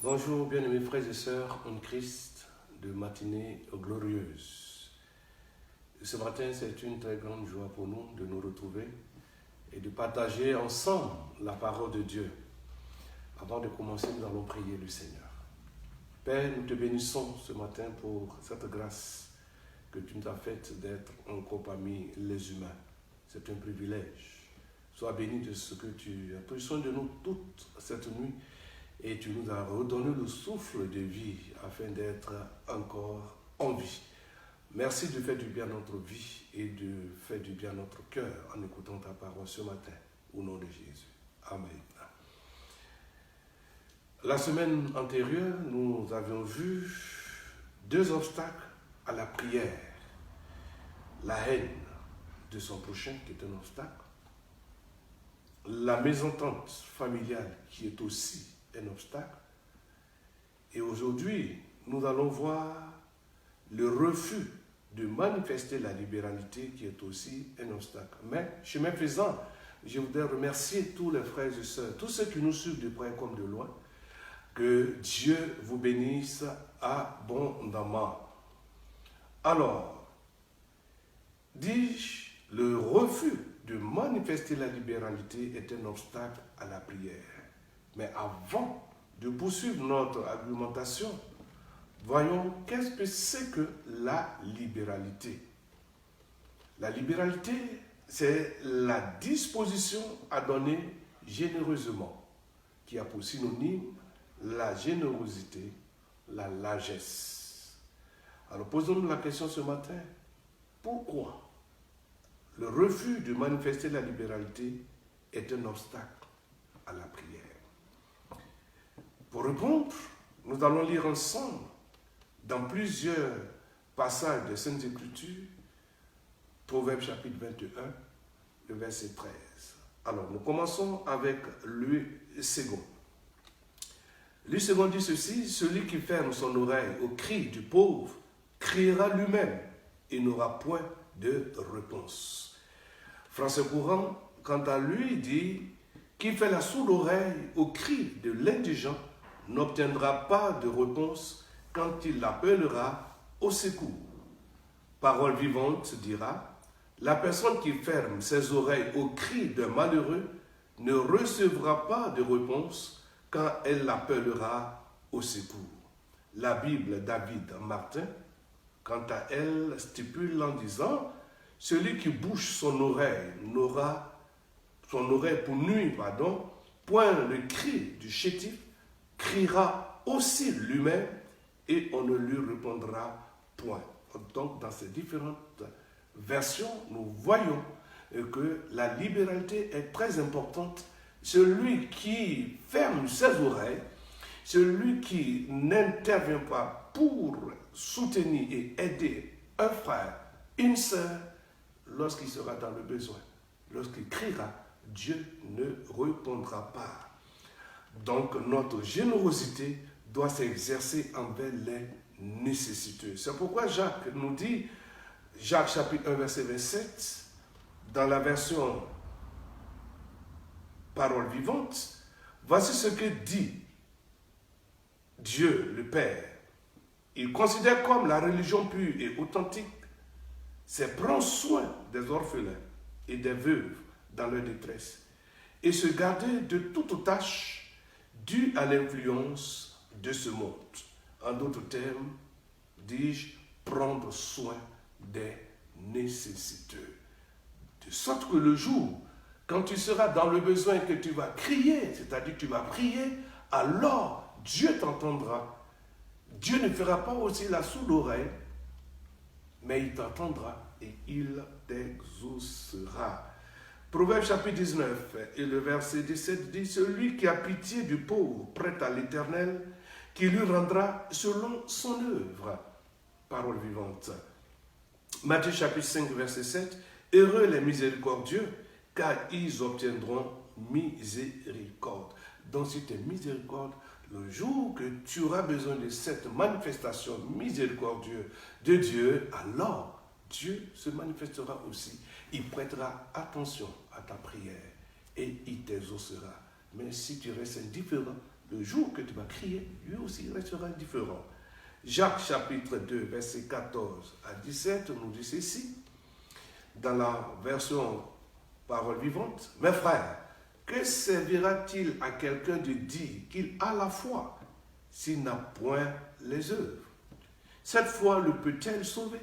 Bonjour bien-aimés frères et sœurs en Christ de matinée glorieuse. Ce matin, c'est une très grande joie pour nous de nous retrouver et de partager ensemble la parole de Dieu. Avant de commencer, nous allons prier le Seigneur. Père, nous te bénissons ce matin pour cette grâce que tu nous as faite d'être encore parmi les humains. C'est un privilège. Sois béni de ce que tu as pris soin de nous toute cette nuit. Et tu nous as redonné le souffle de vie afin d'être encore en vie. Merci de faire du bien à notre vie et de faire du bien à notre cœur en écoutant ta parole ce matin. Au nom de Jésus. Amen. La semaine antérieure, nous avions vu deux obstacles à la prière. La haine de son prochain qui est un obstacle. La mésentente familiale qui est aussi un obstacle. Et aujourd'hui, nous allons voir le refus de manifester la libéralité qui est aussi un obstacle. Mais, chemin faisant, je voudrais remercier tous les frères et sœurs, tous ceux qui nous suivent de près comme de loin, que Dieu vous bénisse abondamment. Alors, dis-je, le refus de manifester la libéralité est un obstacle à la prière. Mais avant de poursuivre notre argumentation, voyons qu'est-ce que c'est que la libéralité. La libéralité, c'est la disposition à donner généreusement, qui a pour synonyme la générosité, la largesse. Alors posons-nous la question ce matin, pourquoi le refus de manifester la libéralité est un obstacle à la prière? Pour répondre, nous allons lire ensemble dans plusieurs passages des Saintes Écritures, Proverbes chapitre 21, le verset 13. Alors, nous commençons avec Louis II. Louis II dit ceci: celui qui ferme son oreille au cri du pauvre criera lui-même et n'aura point de réponse. François Courant, quant à lui, dit: qui fait la sourde oreille au cri de l'indigent n'obtiendra pas de réponse quand il l'appellera au secours. Parole vivante dira: la personne qui ferme ses oreilles au cri d'un malheureux ne recevra pas de réponse quand elle l'appellera au secours. La Bible David Martin, quant à elle, stipule en disant: celui qui bouche son oreille pour nuire, point le cri du chétif, criera aussi lui-même et on ne lui répondra point. Donc, dans ces différentes versions, nous voyons que la libéralité est très importante. Celui qui ferme ses oreilles, celui qui n'intervient pas pour soutenir et aider un frère, une sœur, lorsqu'il sera dans le besoin, lorsqu'il criera, Dieu ne répondra pas. Donc, notre générosité doit s'exercer envers les nécessiteux. C'est pourquoi Jacques nous dit, Jacques chapitre 1, verset 27, dans la version Parole vivante, voici ce que dit Dieu le Père. Il considère comme la religion pure et authentique, c'est prendre soin des orphelins et des veuves dans leur détresse et se garder de toute tâche due à l'influence de ce monde. En d'autres termes, dis-je, prendre soin des nécessiteux. De sorte que le jour, quand tu seras dans le besoin que tu vas crier, c'est-à-dire tu vas prier, alors Dieu t'entendra. Dieu ne fera pas aussi la sourde oreille, mais il t'entendra et il t'exaucera. Proverbe chapitre 19 et le verset 17 dit: celui qui a pitié du pauvre prête à l'Éternel, qui lui rendra selon son œuvre. Parole vivante. Matthieu chapitre 5 verset 7: heureux les miséricordieux, car ils obtiendront miséricorde. Donc si tu es miséricorde, le jour que tu auras besoin de cette manifestation miséricordieuse de Dieu, alors Dieu se manifestera aussi. Il prêtera attention à ta prière et il t'exaucera. Mais si tu restes indifférent, le jour que tu vas crier, lui aussi restera indifférent. Jacques chapitre 2, verset 14 à 17, nous dit ceci, dans la version Parole vivante. Mes frères, que servira-t-il à quelqu'un de dire qu'il a la foi s'il n'a point les œuvres? Cette foi le peut-elle sauver?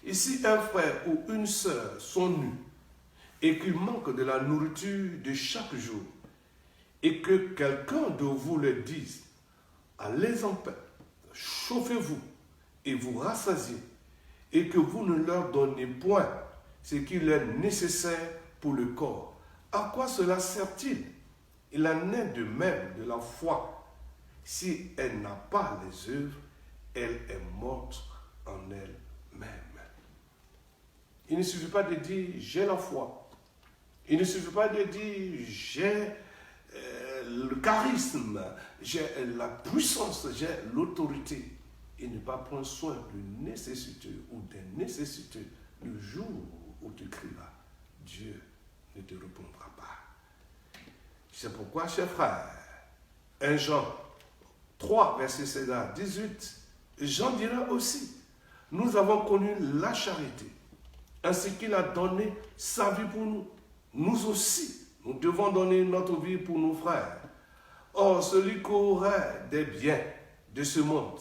Et si un frère ou une sœur sont nus et qu'ils manquent de la nourriture de chaque jour, et que quelqu'un de vous le dise, allez en paix, chauffez-vous et vous rassasiez, et que vous ne leur donnez point ce qu'il est nécessaire pour le corps, à quoi cela sert-il? Il en est de même de la foi. Si elle n'a pas les œuvres, elle est morte en elle-même. Il ne suffit pas de dire « j'ai la foi ». Il ne suffit pas de dire « j'ai le charisme, j'ai la puissance, j'ai l'autorité ». Il ne pas prendre soin de nécessité ou des nécessités le jour où tu crieras. Dieu ne te répondra pas. C'est pourquoi, chers frères, 1 Jean 3, verset 16 à 18, Jean dira aussi, nous avons connu la charité, ainsi qu'il a donné sa vie pour nous. Nous aussi, nous devons donner notre vie pour nos frères. Or, celui qui aurait des biens de ce monde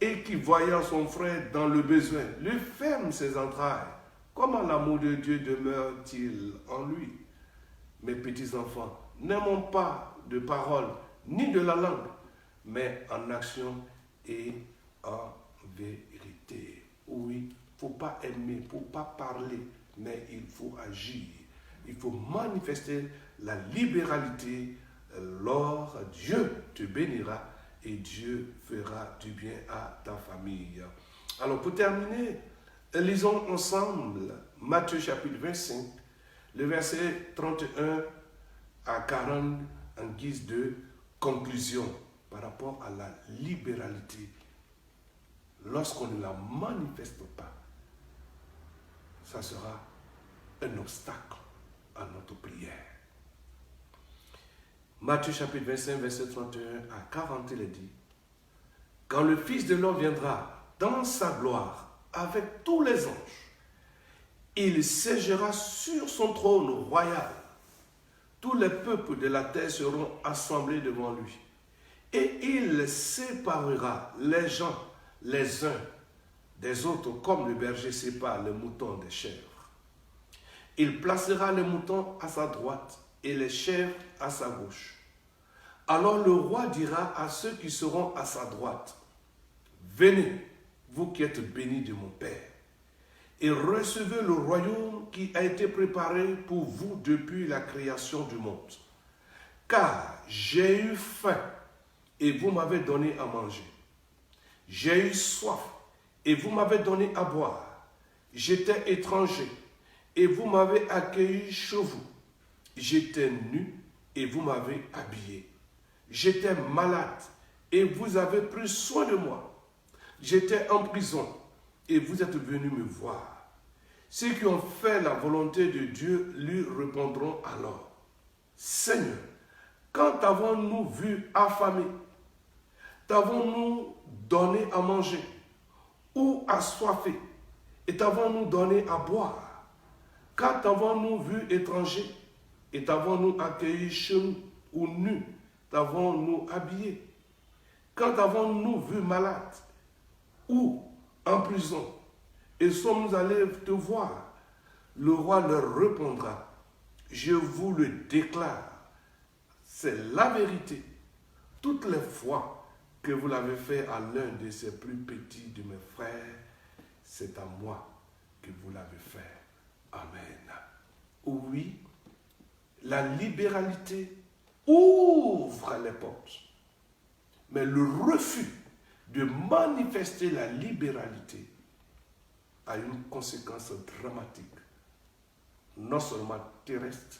et qui, voyant son frère dans le besoin, lui ferme ses entrailles, comment l'amour de Dieu demeure-t-il en lui? Mes petits enfants, n'aimons pas de parole ni de la langue, mais en action et en vérité. Oui, il ne faut pas aimer, il ne faut pas parler, mais il faut agir. Il faut manifester la libéralité. Alors Dieu te bénira et Dieu fera du bien à ta famille. Alors pour terminer, lisons ensemble Matthieu chapitre 25, le verset 31 à 40 en guise de conclusion par rapport à la libéralité. Lorsqu'on ne la manifeste pas, ça sera un obstacle à notre prière. Matthieu chapitre 25, verset 31 à 40, il est dit, « Quand le Fils de l'homme viendra dans sa gloire avec tous les anges, il siégera sur son trône royal. Tous les peuples de la terre seront assemblés devant lui. Et il séparera les gens les uns des autres comme le berger sépare les moutons des chèvres. Il placera les moutons à sa droite et les chèvres à sa gauche. Alors le roi dira à ceux qui seront à sa droite, « Venez, vous qui êtes bénis de mon Père, et recevez le royaume qui a été préparé pour vous depuis la création du monde. Car j'ai eu faim, et vous m'avez donné à manger. J'ai eu soif, et vous m'avez donné à boire. J'étais étranger, et vous m'avez accueilli chez vous. J'étais nu, et vous m'avez habillé. J'étais malade, et vous avez pris soin de moi. J'étais en prison, et vous êtes venus me voir. » Ceux qui ont fait la volonté de Dieu lui répondront alors, « Seigneur, quand t'avons-nous vu affamé? T'avons-nous donné à manger? Ou assoiffé? Et t'avons-nous donné à boire? Quand t'avons-nous vu étranger? Et t'avons-nous accueilli chez nous? Ou nu? T'avons-nous habillé? Quand avons-nous vu malade? Ou en prison? Et sommes-nous allés te voir? » Le roi leur répondra, « Je vous le déclare, c'est la vérité. Toutes les fois que vous l'avez fait à l'un de ces plus petits de mes frères, c'est à moi que vous l'avez fait. » Amen. Oui, la libéralité ouvre les portes. Mais le refus de manifester la libéralité a une conséquence dramatique, non seulement terrestre,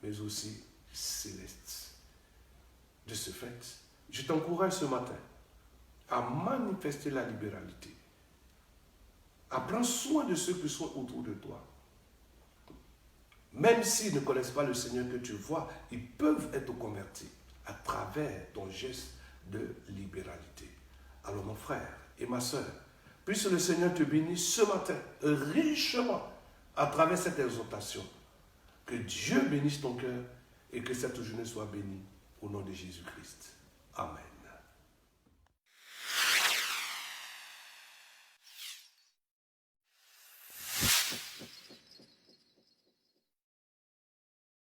mais aussi céleste. De ce fait, je t'encourage ce matin à manifester la libéralité, à prendre soin de ceux qui sont autour de toi. Même s'ils ne connaissent pas le Seigneur que tu vois, ils peuvent être convertis. à travers ton geste de libéralité. Alors mon frère et ma soeur, puisse le Seigneur te bénir ce matin richement à travers cette exhortation. Que Dieu bénisse ton cœur et que cette journée soit bénie au nom de Jésus-Christ. Amen.